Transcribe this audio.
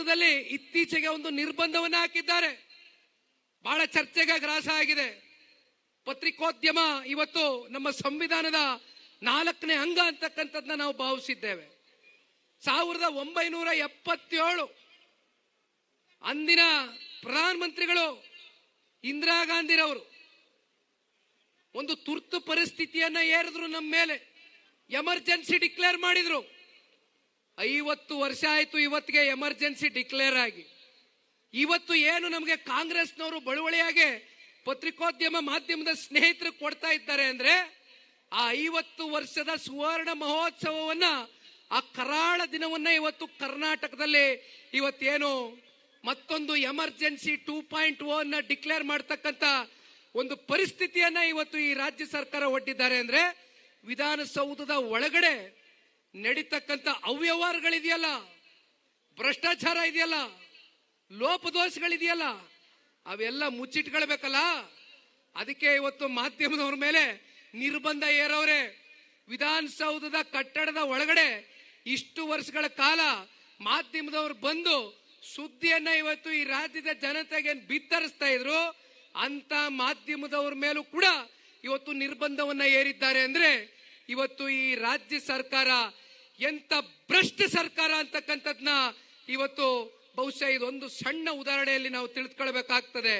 ವಿಧಾನಸೌಧದಲ್ಲಿ ಇತ್ತೀಚೆಗೆ ಒಂದು ನಿರ್ಬಂಧವನ್ನು ಹಾಕಿದ್ದಾರೆ. ಬಹಳ ಚರ್ಚೆಗೆ ಗ್ರಾಸ ಆಗಿದೆ. ಪತ್ರಿಕೋದ್ಯಮ ಇವತ್ತು ನಮ್ಮ ಸಂವಿಧಾನದ 4ನೇ ಅಂಗ ಅಂತಕ್ಕಂಥದ್ದನ್ನ ನಾವು ಭಾವಿಸಿದ್ದೇವೆ. 1977 ಅಂದಿನ ಪ್ರಧಾನಮಂತ್ರಿಗಳು ಇಂದಿರಾ ಗಾಂಧಿರವರು ಒಂದು ತುರ್ತು ಪರಿಸ್ಥಿತಿಯನ್ನ ಏರಿದ್ರು, ನಮ್ಮ ಮೇಲೆ ಎಮರ್ಜೆನ್ಸಿ ಡಿಕ್ಲೇರ್ ಮಾಡಿದ್ರು. 50 ವರ್ಷ ಆಯ್ತು ಇವತ್ತಿಗೆ ಎಮರ್ಜೆನ್ಸಿ ಡಿಕ್ಲೇರ್ ಆಗಿ. ಇವತ್ತು ಏನು ನಮಗೆ ಕಾಂಗ್ರೆಸ್ನವರು ಬಳುವಳಿಯಾಗಿ ಪತ್ರಿಕೋದ್ಯಮ ಮಾಧ್ಯಮದ ಸ್ನೇಹಿತರು ಕೊಡ್ತಾ ಇದ್ದಾರೆ ಅಂದ್ರೆ, ಆ 50 ವರ್ಷದ ಸುವರ್ಣ ಮಹೋತ್ಸವವನ್ನ, ಆ ಕರಾಳ ದಿನವನ್ನ ಇವತ್ತು ಕರ್ನಾಟಕದಲ್ಲಿ ಇವತ್ತೇನು ಮತ್ತೊಂದು ಎಮರ್ಜೆನ್ಸಿ 2.0 ಡಿಕ್ಲೇರ್ ಮಾಡ್ತಕ್ಕಂಥ ಒಂದು ಪರಿಸ್ಥಿತಿಯನ್ನ ಇವತ್ತು ಈ ರಾಜ್ಯ ಸರ್ಕಾರ ಒಡ್ಡಿದ್ದಾರೆ ಅಂದ್ರೆ, ವಿಧಾನಸೌಧದ ಒಳಗಡೆ ನಡೀತಕ್ಕಂಥ ಅವ್ಯವಹಾರಗಳಿದೆಯಲ್ಲ, ಭ್ರಷ್ಟಾಚಾರ ಇದೆಯಲ್ಲ, ಲೋಪದೋಷಗಳಿದೆಯಲ್ಲ, ಅವೆಲ್ಲ ಮುಚ್ಚಿಟ್ಕೊಳ್ಬೇಕಲ್ಲ. ಅದಕ್ಕೆ ಇವತ್ತು ಮಾಧ್ಯಮದವ್ರ ಮೇಲೆ ನಿರ್ಬಂಧ ಏರವ್ರೆ. ವಿಧಾನಸೌಧದ ಕಟ್ಟಡದ ಒಳಗಡೆ ಇಷ್ಟು ವರ್ಷಗಳ ಕಾಲ ಮಾಧ್ಯಮದವರು ಬಂದು ಸುದ್ದಿಯನ್ನ ಇವತ್ತು ಈ ರಾಜ್ಯದ ಜನತೆಗೆ ಬಿತ್ತರಿಸ್ತಾ ಇದ್ರು. ಅಂತ ಮಾಧ್ಯಮದವ್ರ ಮೇಲೂ ಕೂಡ ಇವತ್ತು ನಿರ್ಬಂಧವನ್ನ ಏರಿದ್ದಾರೆ ಅಂದ್ರೆ, ಇವತ್ತು ಈ ರಾಜ್ಯ ಸರ್ಕಾರ ಎಂತ ಭ್ರಷ್ಟ ಸರ್ಕಾರ ಅಂತಕ್ಕಂಥದ್ನ ಇವತ್ತು ಬಹುಶಃ ಇದೊಂದು ಸಣ್ಣ ಉದಾಹರಣೆಯಲ್ಲಿ ನಾವು ತಿಳಿದುಕೊಳ್ಬೇಕಾಗ್ತದೆ.